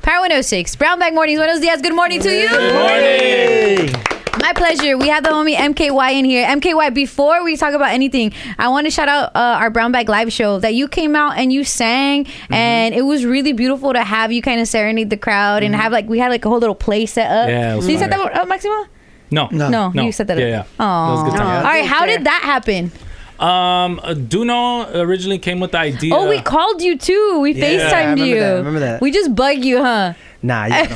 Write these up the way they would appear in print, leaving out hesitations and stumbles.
Power 106, Brown Bag Mornings. Buenos dias. Good morning to you. Good morning. My pleasure. We have the homie MKY in here. MKY, before we talk about anything, I want to shout out our Brown Bag Live show that you came out and you sang, and it was really beautiful to have you kind of serenade the crowd and have we had a whole little play set up. Yeah, it was so you fire. set that up, Maximo? No, you set that up. Yeah. Oh, That was a good time. all right. How did that happen? Duno originally came with the idea. Oh, we called you too. We FaceTimed you. I remember that. We just bug you, huh? Nah, you don't.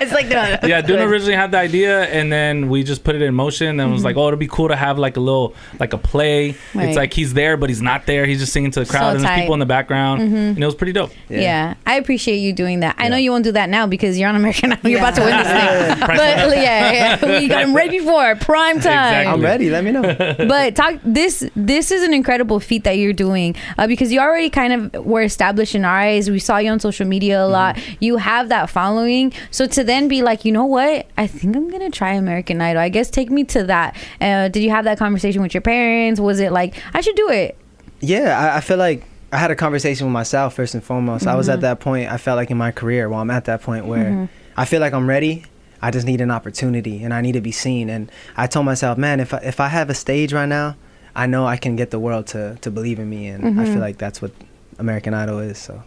It's like no. Yeah, Duno originally had the idea, and then we just put it in motion. And was like, oh, it'd be cool to have like a play. Right. It's like he's there, but he's not there. He's just singing to the crowd, and tight. there's people in the background, and it was pretty dope. Yeah, I appreciate you doing that. I know you won't do that now because you're on American Idol. You're about to win this thing. But yeah, we got him right before prime time. Exactly. I'm ready. Let me know. But this is an incredible feat that you're doing because you already kind of were established in our eyes. We saw you on social media a lot. You have that following. So to then be like, you know what? I think I'm gonna try American Idol. I guess take me to that. Did you have that conversation with your parents? Was it like I should do it? Yeah, I feel like I had a conversation with myself first and foremost. I was at that point. I felt like in my career, I'm at that point where I feel like I'm ready. I just need an opportunity and I need to be seen. And I told myself, man, if I have a stage right now, I know I can get the world to believe in me. And I feel like that's what American Idol is. So.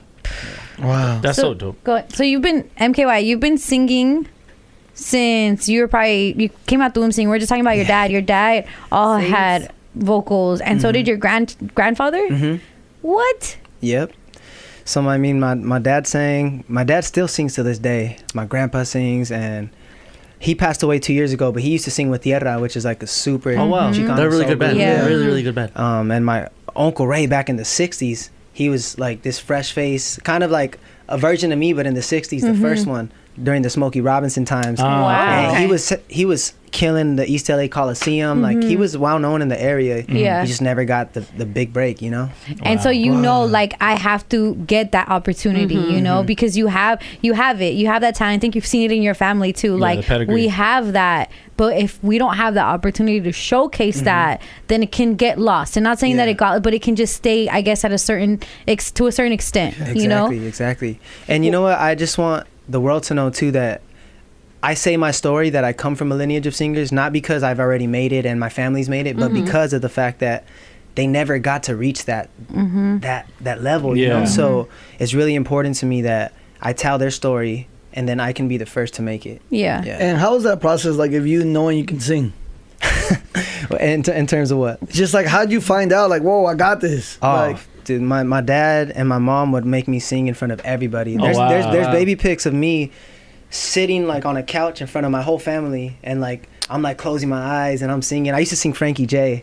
Wow, that's so dope. So you've been MKY. You've been singing since you came out the womb singing. We're just talking about your dad. Your dad had vocals, and so did your grandfather. What? Yep. So I mean, my dad sang. My dad still sings to this day. My grandpa sings, and he passed away 2 years ago. But he used to sing with Tierra, which is like a super Chicano They're a really good band. Yeah. Really good band. And my Uncle Ray back in the 60s, he was like this fresh face, kind of like a version of me, but in the 60s, the first one during the Smokey Robinson times. Wow. And he was killing the East LA Coliseum. Like he was well known in the area. Yeah. He just never got the big break, you know? And so like I have to get that opportunity, you know, because you have it. You have that talent. I think you've seen it in your family too. Yeah, like the pedigree. we have that. But if we don't have the opportunity to showcase that, then it can get lost. And not saying that but it can just stay, I guess, at a certain to a certain extent. Exactly, you know? Exactly. And you know what? I just want the world to know too that I say my story that I come from a lineage of singers, not because I've already made it and my family's made it, but because of the fact that they never got to reach that that level. You know? So it's really important to me that I tell their story. And then I can be the first to make it. Yeah. And how is that process like if you knowing you can sing? in terms of what? Just like how'd you find out like, whoa, I got this? Oh, like, dude, my dad and my mom would make me sing in front of everybody. There's baby pics of me sitting like on a couch in front of my whole family and like I'm like closing my eyes and I'm singing. I used to sing Frankie J.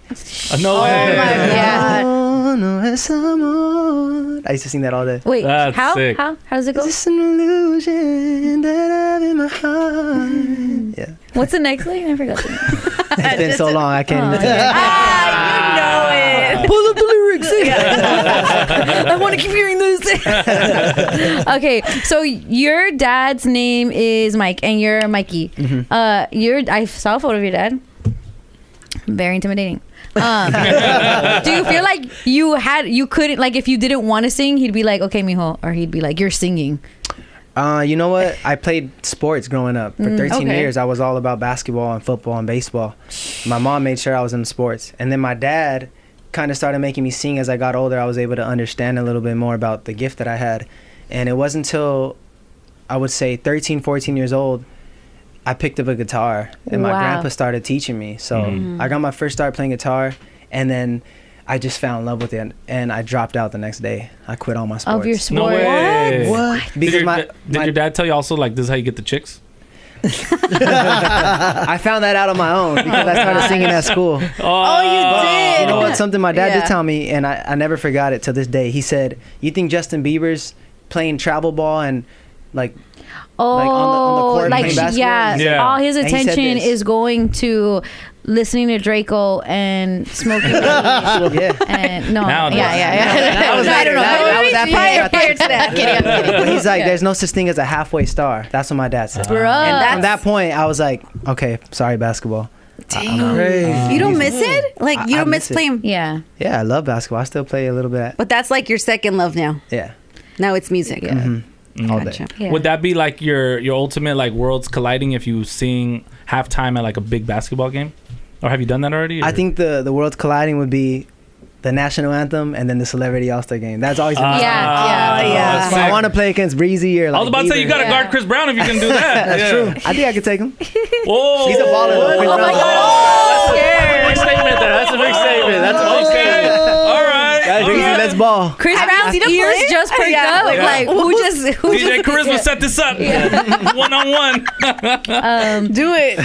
No way. Oh my God. I used to sing that all day. Wait, That's how? sick. How does it go? Is this an illusion that I have in my heart? Yeah. What's the next line? I forgot. It's been so long, I can't even tell you. You know it. pull up the lyrics. I want to keep hearing this. Okay, so your dad's name is Mike, and you're Mikey. I saw a photo of your dad. Very intimidating. Do you feel like you couldn't, like, if you didn't want to sing, he'd be like, okay, mijo, or he'd be like, you're singing? You know what? I played sports growing up. For 13 years, I was all about basketball and football and baseball. My mom made sure I was in sports. And then my dad kind of started making me sing as I got older. I was able to understand a little bit more about the gift that I had. And it wasn't until, I would say, 13, 14 years old, I picked up a guitar. And my grandpa started teaching me. So I got my first start playing guitar. And then I just fell in love with it, and I dropped out the next day. I quit all my sports. Of your sport? No way. What? Because did your dad tell you also, like, this is how you get the chicks? I found that out on my own because I started singing at school. Oh, you did? You know what? Something my dad did tell me, and I never forgot it to this day. He said, "You think Justin Bieber's playing travel ball and like on the court playing basketball?" All his And he said attention this. is going to listening to Draco and smoking. Yeah. And no, Now That was I don't know. that was after prior to that. I'm kidding. I'm kidding. But he's like, there's no such thing as a halfway star. That's what my dad said. Bruh. And from that point, I was like, okay, sorry, basketball. Crazy. You don't miss it? Like, you I don't miss miss it. playing? Yeah. Yeah, I love basketball. I still play a little bit. But that's like your second love now. Yeah. Now it's music. Yeah. all Gotcha. day. Yeah. Would that be like your ultimate like worlds colliding if you sing halftime at like a big basketball game? Or have you done that already? I or- think the world's colliding would be the national anthem and then the celebrity all-star game. That's always been my yeah. But I want to play against Breezy or like I was about to say you Bieber. got to guard Chris Brown if you can do that. That's Yeah. true. I think I could take him. Whoa. He's a baller though. Chris Oh my Brown's a God. baller. Big statement there. That's a big statement. That's a big statement. All right. Guys, Breezy, let's ball. Chris Brown's ears just perked Yeah. up. Yeah. Like who DJ just Charisma set this up. One-on-one. Do it.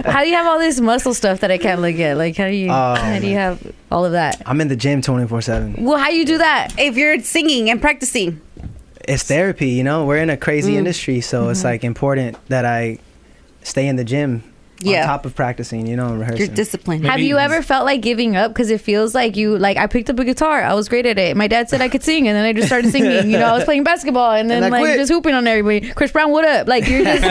How do you have all this muscle stuff that I can't look at? Like how do you have all of that? I'm in the gym 24/7. Well, how you do that? If you're singing and practicing. It's therapy, you know. We're in a crazy industry, so it's like important that I stay in the gym Yeah. on top of practicing, you know, and You're rehearsing. disciplined. Have you ever felt like giving up? Because it feels like I picked up a guitar. I was great at it. My dad said I could sing, and then I just started singing. You know, I was playing basketball, and then And I like quit. just hooping on everybody. Chris Brown, what up? Like you're just.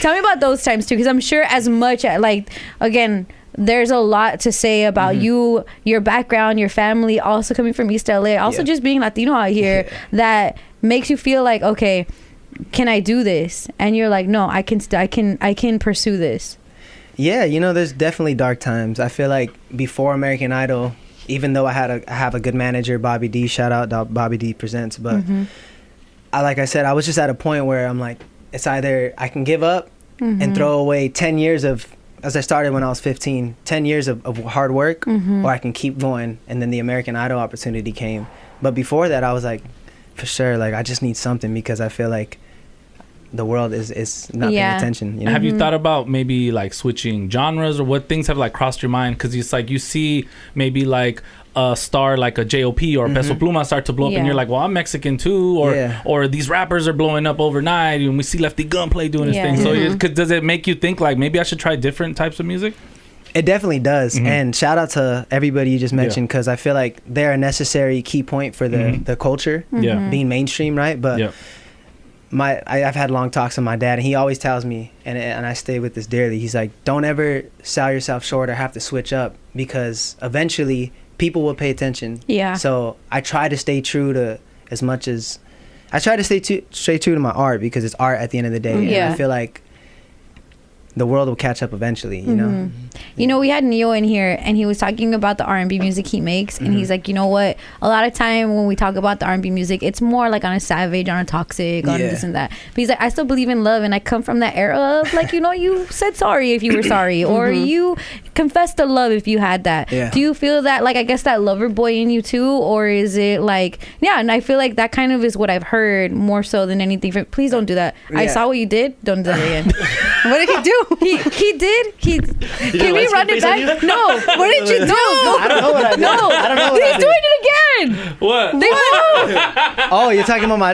Tell me about those times too, because I'm sure as much like again. There's a lot to say about you, your background, your family, also coming from East LA, also just being Latino out here that makes you feel like, okay, can I do this? And you're like, no, I can pursue this. Yeah, you know, there's definitely dark times. I feel like before American Idol, even though I have a good manager, Bobby D, shout out to Bobby D Presents, but like I said, I was just at a point where I'm like, it's either I can give up and throw away 10 years of, as I started when I was 15, 10 years of hard work, or I can keep going. And then the American Idol opportunity came. But before that, I was like, for sure, like I just need something because I feel like the world is not paying attention. You know? Have you thought about maybe like switching genres, or what things have like crossed your mind? Because it's like you see maybe like a star like a J.O.P. or Peso Pluma start to blow up, and you're like, well, I'm Mexican too, or these rappers are blowing up overnight, and we see Lefty Gunplay doing his thing. So does it make you think like maybe I should try different types of music? It definitely does. And shout out to everybody you just mentioned, because I feel like they're a necessary key point for the culture being mainstream, right? But I've had long talks with my dad, and he always tells me, and I stay with this dearly, he's like, don't ever sell yourself short or have to switch up, because eventually people will pay attention. So I try to stay true to as much as I try to stay true to my art, because it's art at the end of the day. And I feel like the world will catch up eventually, you know? You know, we had Neo in here, and he was talking about the R&B music he makes, and he's like, you know what? A lot of time when we talk about the R&B music, it's more like on a savage, on a toxic, on this and that. But he's like, I still believe in love, and I come from that era of like, you know, you said sorry if you were sorry, or you confessed to love if you had that. Do you feel that, like, I guess that lover boy in you too, or is it like, and I feel like that kind of is what I've heard more so than anything. Please don't do that. I saw what you did. Don't do that again. What did he do? He did. Can we run it back? No. What did you do? I don't know what I did. No. I don't know what I He's did. doing it again. What? Oh, you're talking about my...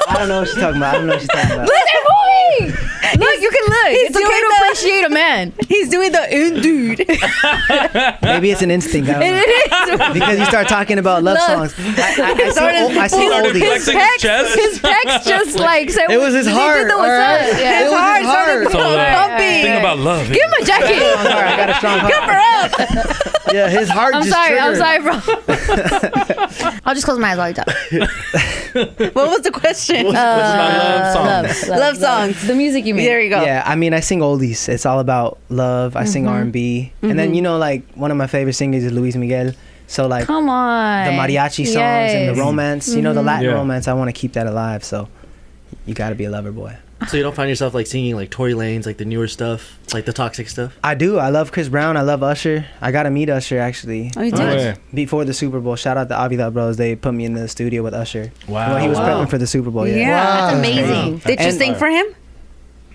I don't know what she's talking about. I don't know what she's talking about. Look, they're moving. Look, you can look. He's It's okay doing to the- appreciate a man. He's doing the dude. Maybe it's an instinct. I don't know. It is. Because you start talking about love songs. I see oldies. Flexing his chest? His pecs just like said. It was his he heart, did the what's alright? up. Yeah. It was his heart. So Pumping. think about love. Give him a jacket. I got a strong heart. Cover up. Yeah, his heart I'm just sorry, triggered. bro. I'll just close my eyes while you talk. What was the question? Love songs. The music you make. There you go. Yeah, I mean, I sing oldies. It's all about love. I sing R&B. And then, you know, like, one of my favorite singers is Luis Miguel. So, like, Come on. the mariachi songs and the romance, you know, the Latin romance, I want to keep that alive. So, you got to be a lover boy. So you don't find yourself like singing like Tory Lanez, like the newer stuff, like the toxic stuff? I do. I love Chris Brown. I love Usher. I got to meet Usher, actually. Oh, you Oh, did? yeah. Before the Super Bowl. Shout out to Avila Bros. They put me in the studio with Usher. Wow. Well, he was Wow. prepping for the Super Bowl, Yeah, yeah. that's amazing. Did you And- sing for him?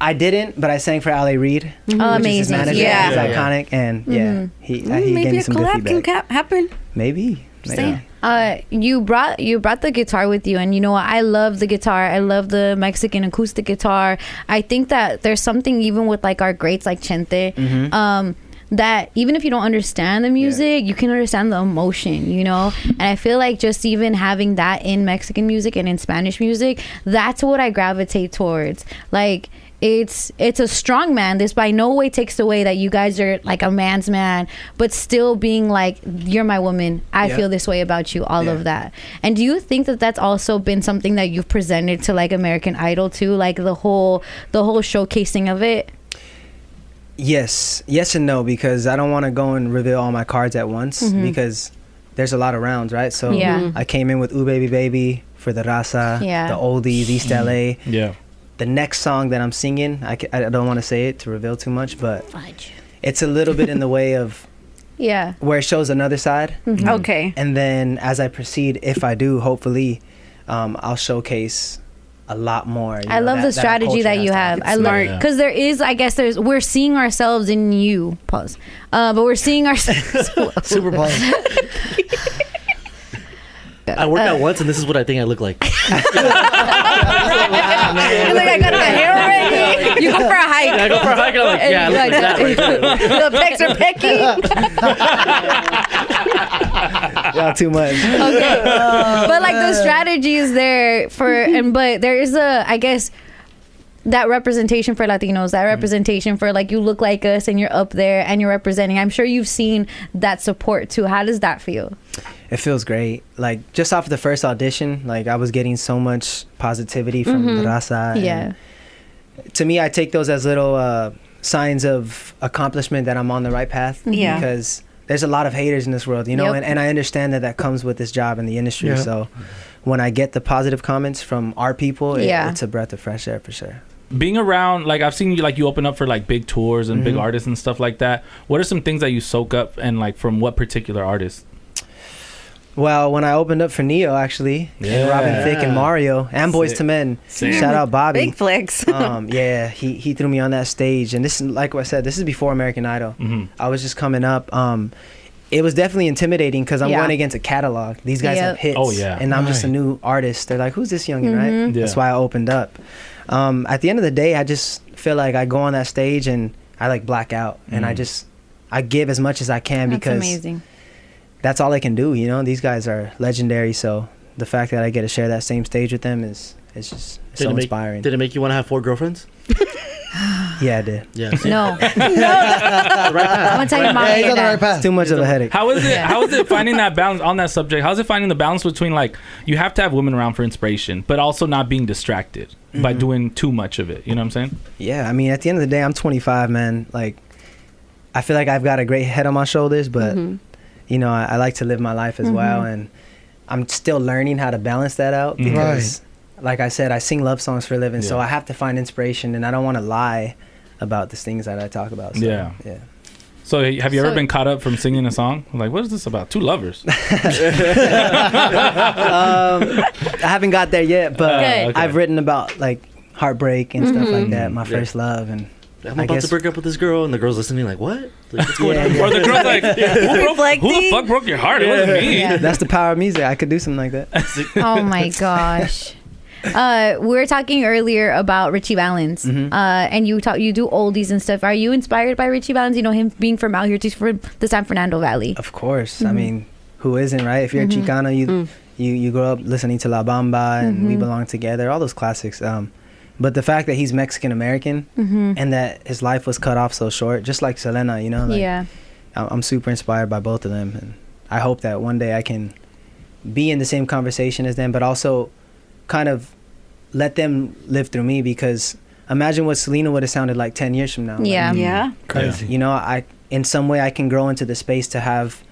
I didn't, but I sang for L.A. Reid. Oh, Which is his amazing. manager. Yeah. He's Yeah. iconic. And, he gave Maybe me a some good collab can feedback. happen. Maybe. Saying. You brought the guitar with you, and you know what? I love the guitar. I love the Mexican acoustic guitar. I think that there's something even with like our greats like Chente, that even if you don't understand the music, you can understand the emotion, you know? And I feel like just even having that in Mexican music and in Spanish music, that's what I gravitate towards. Like, it's a strong man. This by no way takes away that you guys are like a man's man, but still being like, you're my woman, I feel this way about you, all of that. And do you think that that's also been something that you've presented to like American Idol too, like the whole showcasing of it? Yes and no, because I don't want to go and reveal all my cards at once, because there's a lot of rounds, right? So I came in with Ooh Baby Baby for the Raza, the oldies, East LA. Yeah. The next song that I'm singing, I don't want to say it to reveal too much, but it's a little bit in the way of where it shows another side. Okay. And then as I proceed, if I do, hopefully, I'll showcase a lot more. I love the strategy that you have. I love, because there is, I guess we're seeing ourselves in you, pause, but we're seeing ourselves. Super pause. I worked out once, and this is what I think I look like. You're like, I got the hair already. You go for a hike. I go for a hike, and I'm like, yeah, I look like that right there. The pecs are pecky. Y'all too much. Okay. But like the strategy is there but there is I guess that representation for Latinos, that representation for like, you look like us and you're up there and you're representing. I'm sure you've seen that support too. How does that feel? It feels great. Like just off the first audition, like I was getting so much positivity from the Raza. Yeah. To me, I take those as little signs of accomplishment that I'm on the right path. Yeah. Because there's a lot of haters in this world, you know, and I understand that comes with this job in the industry. Yeah. So when I get the positive comments from our people, it's a breath of fresh air for sure. Being around, like I've seen you, like you open up for like big tours and big artists and stuff like that. What are some things that you soak up, and like from what particular artists? Well, when I opened up for Neo, actually, and Robin Thicke and Mario and Boyz II Men, shout out Bobby. Big flex. He threw me on that stage, and this, like I said, this is before American Idol. I was just coming up. It was definitely intimidating because I'm going against a catalog. These guys have hits, and I'm just a new artist. They're like, "Who's this youngin'?" Right? Yeah. That's why I opened up. At the end of the day, I just feel like I go on that stage and I like black out, and I give as much as I can. That's because amazing. That's all I can do, you know. These guys are legendary, so the fact that I get to share that same stage with them is just so inspiring. Did it make you want to have 4 girlfriends? Yeah, I did. Yeah. No. I'm gonna tell your mom. Yeah, he's on the right path. It's too much of a headache. How is it? How is it finding that balance on that subject? How is it finding the balance between like you have to have women around for inspiration, but also not being distracted by doing too much of it? You know what I'm saying? Yeah, I mean, at the end of the day, I'm 25, man. Like, I feel like I've got a great head on my shoulders, but you know, I like to live my life as well, and I'm still learning how to balance that out because, like I said, I sing love songs for a living, so I have to find inspiration, and I don't want to lie about the things that I talk about. So, yeah. So have you ever been caught up from singing a song? Like, what is this about? 2 lovers? I haven't got there yet, but I've written about like heartbreak and stuff like that, my first love, and I'm about to break up with this girl, and the girl's listening like, what? Like, what's going on? Or the girl's like, who the fuck broke your heart? It wasn't me. Yeah. That's the power of music. I could do something like that. Oh my gosh. We were talking earlier about Richie Valens, and you do oldies and stuff. Are you inspired by Richie Valens? You know, him being from out here, just from the San Fernando Valley. Of course. I mean, who isn't, right? If you're a Chicano, you grow up listening to La Bamba and We Belong Together, all those classics. But the fact that he's Mexican American and that his life was cut off so short, just like Selena, you know, like, I'm super inspired by both of them, and I hope that one day I can be in the same conversation as them, but also kind of let them live through me, because imagine what Selena would have sounded like 10 years from now. Crazy. You know, in some way I can grow into the space to have,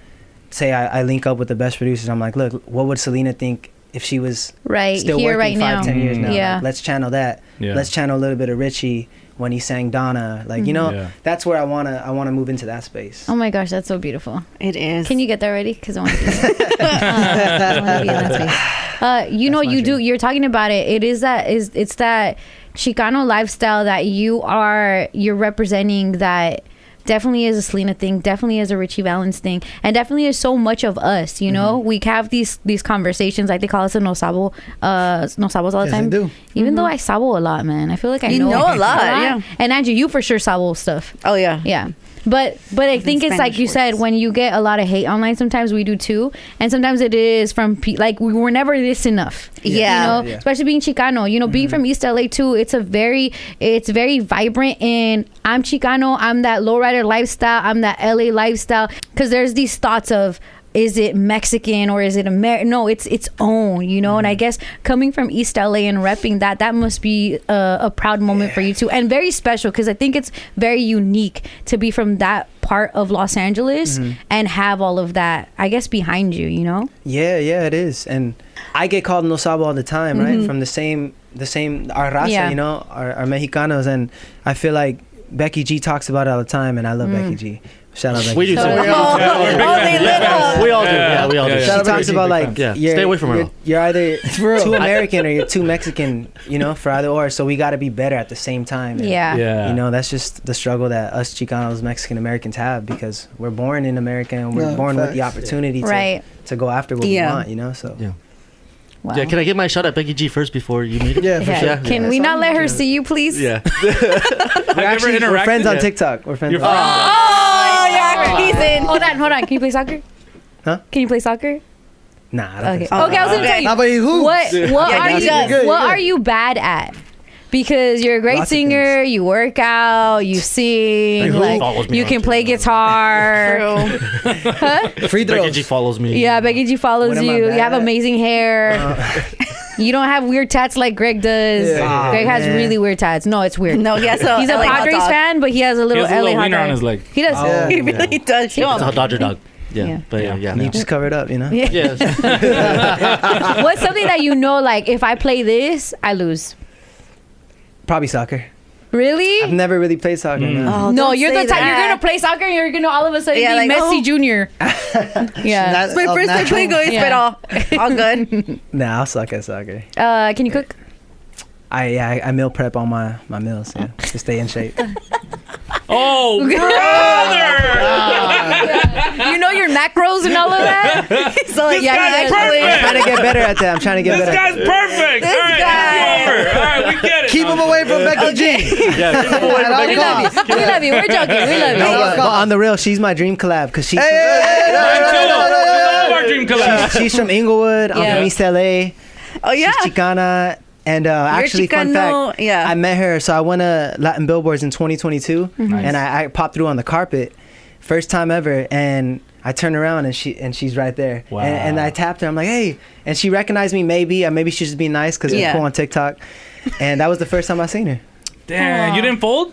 say I link up with the best producers. I'm like, look, what would Selena think if she was still here working right 5-10 years now? Yeah. Like, let's channel that. Let's channel a little bit of Richie when he sang Donna. Like, you know, that's where I wanna move into that space. Oh my gosh, that's so beautiful. It is. Can you get that ready? Because I want to be in that space. You know, you're talking about it. It's that Chicano lifestyle that you're representing, that definitely is a Selena thing, definitely is a Richie Valens thing, and definitely is so much of us, you know. We have these conversations, like they call us a no sabos all the time. They do. Even though I sabo a lot, man, I feel like I know a lot. Yeah. And Andrew, you for sure sabo stuff. Oh yeah. Yeah. But I think it's like you said, when you get a lot of hate online, sometimes we do too, and sometimes it is from like we were never this enough. Yeah. You know, especially being Chicano. You know, being from East LA too. It's very vibrant, and I'm Chicano. I'm that lowrider lifestyle. I'm that LA lifestyle. Because there's these thoughts of, is it Mexican or is it American? No, it's its own, you know. And I guess coming from East LA and repping that must be a proud moment for you too, and very special, because I think it's very unique to be from that part of Los Angeles and have all of that, I guess, behind you, you know. Yeah, it is. And I get called No Sabo all the time, right? From the same our raza, you know, our Mexicanos. And I feel like Becky G talks about it all the time, and I love Becky G. Shout out Becky We G. do too. We all do. Yeah, we all do. She talks about like, stay away from her. You're either too American or you're too Mexican, you know, for either or. So we got to be better at the same time. And, you know, that's just the struggle that us Chicanos, Mexican Americans have, because we're born in America and we're born with the opportunity to go after what we want, you know. So Wow. Yeah, can I get my shot at Becky G first before you meet her? Yeah, for sure. Can we not let her see you, please? Yeah. we're friends on TikTok. We're friends. Oh, yeah, he's in. Hold on. Can you play soccer? Huh? Can you play soccer? Nah, I don't Okay. think so. Okay, I was gonna tell you. How about you? Who? What are you bad at? Because you're a great singer, you work out, you sing, like you can play guitar. Huh? Free throws. Becky G follows me. Yeah, Becky G follows What am I you. You bad have at? amazing hair. You don't have weird tats like Greg does. Yeah. Greg has man. really weird tats. No, it's weird. No, yeah, so He's a LA hot Padres dog. fan, but he has a He little has a LA little hot wiener dog. on his leg. He does. Oh. He really does. Show It's him. a Dodger dog. Yeah. Yeah, but yeah. You just cover it up, you know. Yeah. Yeah. What's something that you know, like, if I play this, I lose? Probably soccer. Really? I've never really played soccer. No. Oh, No, don't you're say the type. You're that. gonna play soccer, and you're gonna all of a sudden Yeah, be like, Messi oh. Junior. Yeah. My first time playing go Yeah. but all good. Nah, I'll suck at soccer. Can you cook? I meal prep all my meals, to stay in shape. Oh, brother! You know your macros and all of that. So like, This guy's perfect. I'm trying to get better at that. I'm trying to get This better. guy's perfect. All right, guy. it's over. All right, we get it. Keep him away from Becky G. Yeah, keep him away from Becky We love you. We love you. We're joking. We love you. But on the real, she's my dream collab because she's Our dream collab. she's from Inglewood. I'm Yeah. from East LA. oh yeah. She's Chicana. And actually, fun Chicano, fact, yeah. I met her. So I won a Latin Billboards in 2022, and I popped through on the carpet, first time ever. And I turned around and she's right there. Wow. And I tapped her. I'm like, hey, and she recognized me. Maybe she's just being nice because Yeah. we're cool on TikTok. And that was the first time I seen her, Damn, you didn't fold?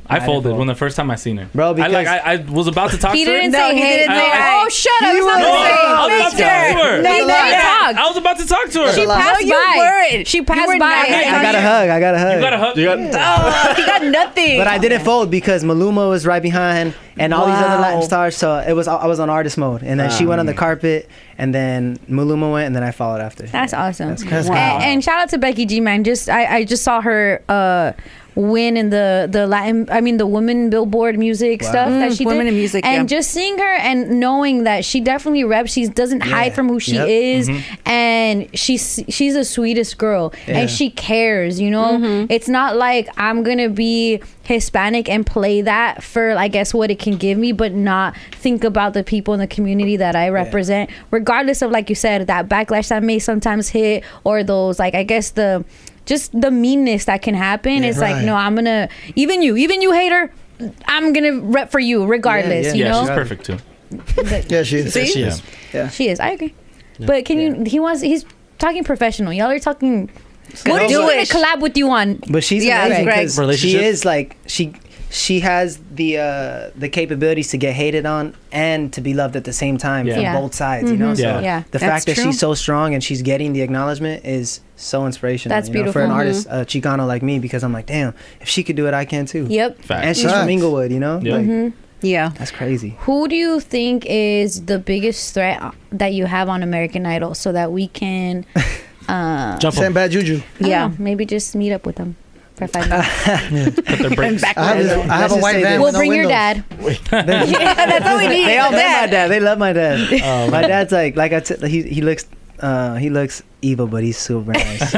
I didn't folded fold. when the first time I seen her. Bro, because- I was about to talk He to her. didn't No, say he hey. didn't say hi. Oh, shut up. It's not No, the same. I was about to talk to her. No, you Yeah. talked. I was about to talk to her. She passed No, you by. weren't. She You passed were by. not. I got a hug. You got a hug? Oh, he got nothing. But I didn't fold because Maluma was right behind, and all these other Wow. Latin stars. So I was on artist mode, and then she went on the carpet, and then Maluma went, and then I followed after. That's awesome. That's And shout out to Becky G, man. I just saw her win in the Latin, the women Billboard music stuff that she Women did. in music, and yeah. just seeing her and knowing that she definitely reps. She doesn't hide from who she Yep. is, and she's the sweetest girl, and she cares. You know, it's not like I'm gonna be Hispanic and play that for, I guess, what it can give me, but not think about the people in the community that I represent, regardless of, like you said, that backlash that may sometimes hit, or those, like, I guess just the meanness that can happen. It's like, no, I'm gonna, even you hater, I'm gonna rep for you regardless. You Yeah, know, she's perfect too. Yeah, she is. She is. she is. I agree. But can he's talking professional. Y'all are talking. What are you do gonna it. collab with you on? But she's Yeah, amazing Greg. because she Relationship? is like she has the capabilities to get hated on and to be loved at the same time from Yeah. both sides. You know, Yeah. so Yeah. the That's fact that true. she's so strong and she's getting the acknowledgement is so inspirational. That's you know, for an beautiful. artist, Chicano like me, because I'm like, damn, if she could do it, I can too. Yep. Facts. And she's from Inglewood, you know, Yeah. like, yeah. that's crazy. Who do you think is the biggest threat that you have on American Idol, so that we can, Jump Send him. bad juju. maybe just meet up with them for 5 minutes. Put their brakes. I have a just white say van. this. We'll with no bring your windows. dad. That's all we need. They all love my Dad. dad. They love my dad. My dad's like he looks evil, but he's super nice.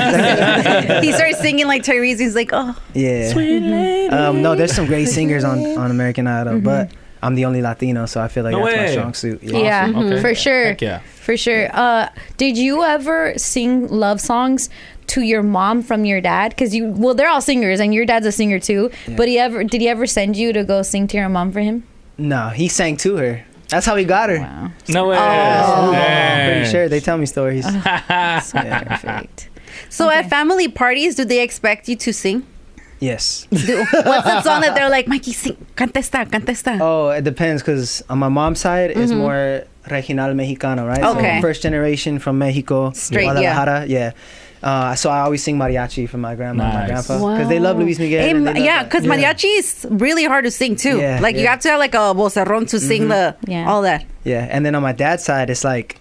He starts singing like Tyrese. He's like, oh, Yeah. Sweet lady. No, there's some great singers on American Idol, but I'm the only Latino, so I feel like No that's my way. strong suit. Yeah, Okay. for sure. Heck yeah. For sure. Did you ever sing love songs to your mom from your dad? Because they're all singers, and your dad's a singer too. Yeah. But did he ever send you to go sing to your mom for him? No, he sang to her. That's how he got her. Wow. No way. I'm pretty sure they tell me stories. Perfect. So at family parties, do they expect you to sing? Yes. What's the song that they're like, Mikey, sing, canta esta, canta esta? Oh, it depends, because on my mom's side, it's more regional mexicano, right? Okay. So first generation from Mexico. Straight, Guadalajara, yeah. So I always sing mariachi for my grandma and my Nice. grandpa, because they love Luis Miguel. and they love Yeah, that. because mariachi is really hard to sing too. Yeah, Like you yeah. have to have like a vocerrón to sing all that. Yeah, and then on my dad's side, it's like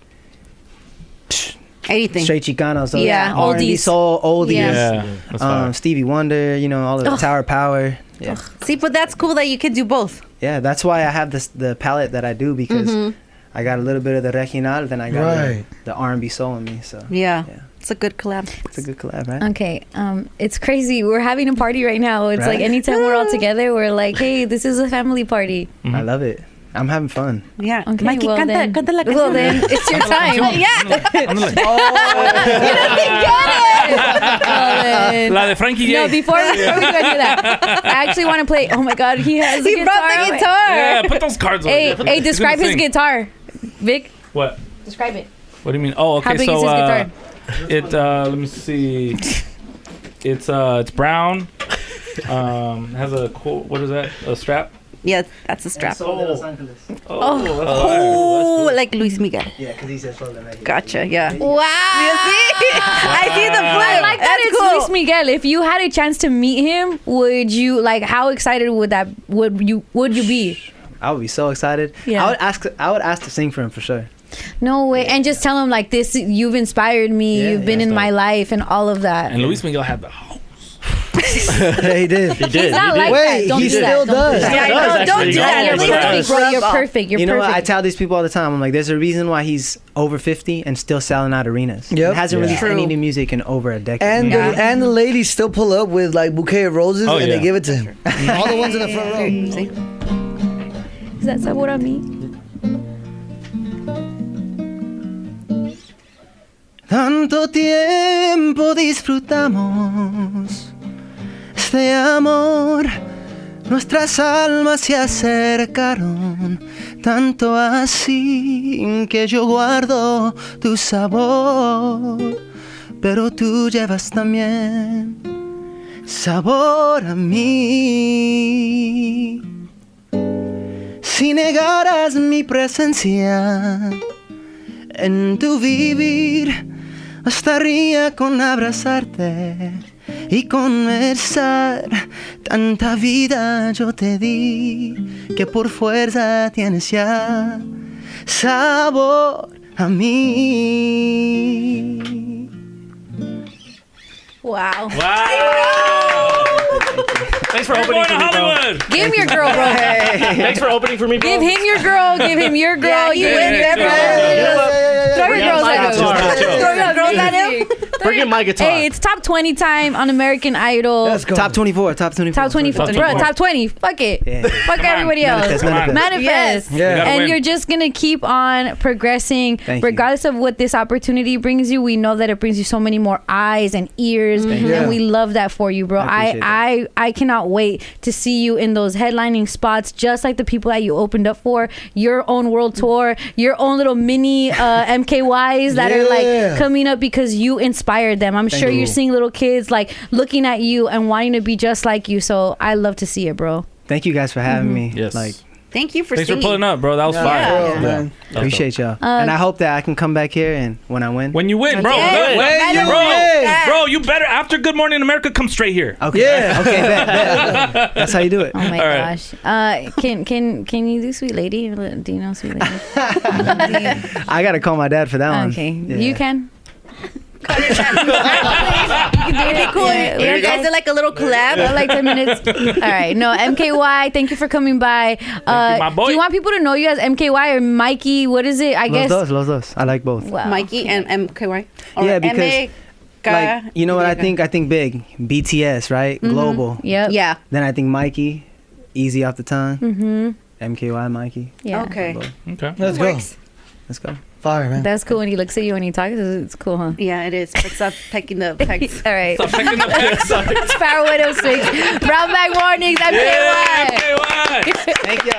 Anything. straight Chicano. So Yeah, R&B, oldies. soul, oldies. Yeah. Yeah. That's fire. Stevie Wonder, all of the Tower Power. Yeah, See, but that's cool that you can do both. yeah. That's why I have the palette that I do, because I got a little bit of the regional, then I got the R&B soul in me. So Yeah. Yeah. It's a good collab. it's a good collab, right? Okay, it's crazy. We're having a party right now. It's like Right? anytime we're all together, we're like, hey, this is a family party. I love it. I'm having fun. Yeah. Okay, Mikey, well canta, then, canta la well canción. then, it's your time. La de Frankie J. No, before we go do that, I actually want to play. Oh my God, he has a He guitar. brought the guitar. Yeah, put those cards over Hey, there. hey, He's describe gonna his sing. guitar, Vic. What? Describe it. What do you mean? Oh, okay. How big so is his guitar? let me see. It's brown. Has a what is that? A strap? Yeah, that's a strap. Sol de Los Angeles. Oh, that's fire. Oh, like Luis Miguel. Yeah, because he said Sol de Mexico. Gotcha, yeah. Wow. You see? I see the flip. I like that That's it's cool. Luis Miguel. If you had a chance to meet him, would you how excited would you be? I would be so excited. Yeah. I would ask to sing for him for sure. No way. And just tell him like this, you've inspired me, Yeah, you've been in my life and all of that. And Luis Miguel had the Yeah, he did. He did. He's not he like did. Wait, that. Don't he do that. still Don't do does. that. Yeah, I know. Does Don't actually. do that. You're Almost perfect, does. bro. You're Rub off. perfect. You're You know what? I perfect. tell these people all the time. I'm like, there's a reason why he's over 50 and still selling out arenas. Yep. He hasn't Yeah. released True. any new music in over a decade. And Yeah. the ladies still pull up with like bouquet of roses Oh, and yeah. they give it to him. All the ones in the front row. See? Is that sabor a mí? Tanto tiempo disfrutamos este amor, nuestras almas se acercaron, tanto así que yo guardo tu sabor, pero tú llevas también sabor a mí. Si negaras mi presencia en tu vivir, bastaría con abrazarte y conversar. Tanta vida yo te di que por fuerza tienes ya sabor a mí. Wow. Wow. Thanks for We're opening going to for me, bro. Hollywood. Give him your girl, bro. Thanks for opening for me, bro. Give him your girl. Give him your girl. You yeah, win yeah, every Throw your Yeah, girls my at him. guitar. Throw your girls at him. Bring in my guitar. Hey, it's top 20 time on American Idol. Let's go. Top 24, top 24. Top 24. Top Bro, 24. top 20. Fuck it. Yeah. Fuck everybody else. Manifest, Manifest. Yeah. We gotta And win. you're just going to keep on progressing. Thank you. Regardless of what this opportunity brings you, we know that it brings you so many more eyes and ears. you. And Yeah. we love that for you, bro. I appreciate I cannot wait to see you in those headlining spots, just like the people that you opened up for, your own world tour, your own little mini MKYs that are Yeah. like coming up because you inspired them. I'm sure you. you're seeing little kids like looking at you and wanting to be just like you. So I love to see it, bro. Thank you guys for having me. Yes. Like, Thank you for Thanks for singing. pulling up, bro. That was Yeah, fire. bro, Yeah. man. appreciate y'all. and I hope that I can come back here and when I win. When you win, bro. Yeah. Good. When you bro, win. bro, you better after Good Morning America come straight here. Okay. Yeah. Okay, bet. That's how you do it. Oh my All right. gosh. Can you do Sweet Lady? Do you know Sweet Lady? I gotta call my dad for that one. Okay. Yeah. You can. Okay, cool. Yeah, You guys did like a little collab. like 10 minutes. All right. No, MKY, thank you for coming by. my boy. Do you want people to know you as MKY or Mikey? What is it? I guess. Los dos. I like both. Wow. Mikey and MKY. Yeah, because, like, you know what I think? I think big. BTS, right? Global. Yep. Yeah. Then I think Mikey, easy off the tongue. MKY Mikey. Yeah. Okay. Okay. Let's go. Let's go. Fire, man. That's cool when he looks at you when he talks. It's cool, huh? Yeah, it is. But stop pecking the pecs. All right. Stop picking the pecs. It's Power 106. Brown Bag Warnings. MKY. Yeah, MKY. Thank you.